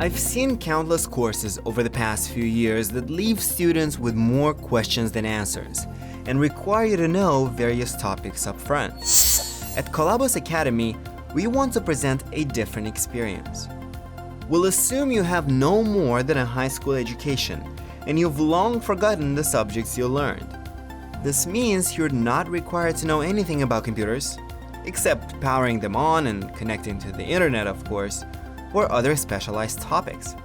I've seen countless courses over the past few years that leave students with more questions than answers and require you to know various topics up front. At Collabos Academy, we want to present a different experience. We'll assume you have no more than a high school education and you've long forgotten the subjects you learned. This means you're not required to know anything about computers, except powering them on and connecting to the internet, of course, or other specialized topics.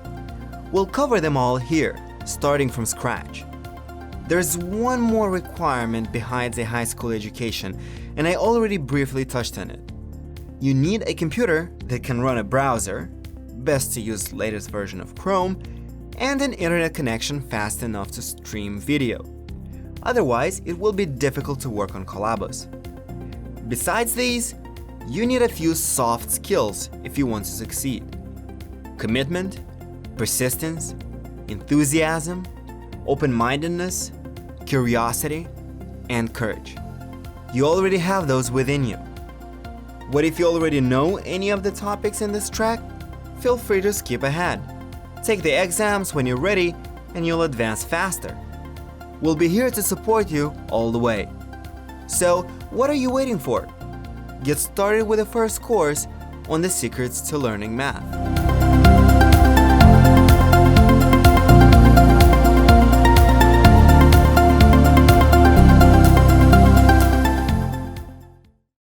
We'll cover them all here, starting from scratch. There's one more requirement behind a high school education, and I already briefly touched on it. You need a computer that can run a browser, best to use latest version of Chrome, and an internet connection fast enough to stream video. Otherwise, it will be difficult to work on Collabos. Besides these, you need a few soft skills if you want to succeed. Commitment, persistence, enthusiasm, open-mindedness, curiosity, and courage. You already have those within you. What if you already know any of the topics in this track? Feel free to skip ahead. Take the exams when you're ready and you'll advance faster. We'll be here to support you all the way. So, what are you waiting for? Get started with the first course on the secrets to learning math.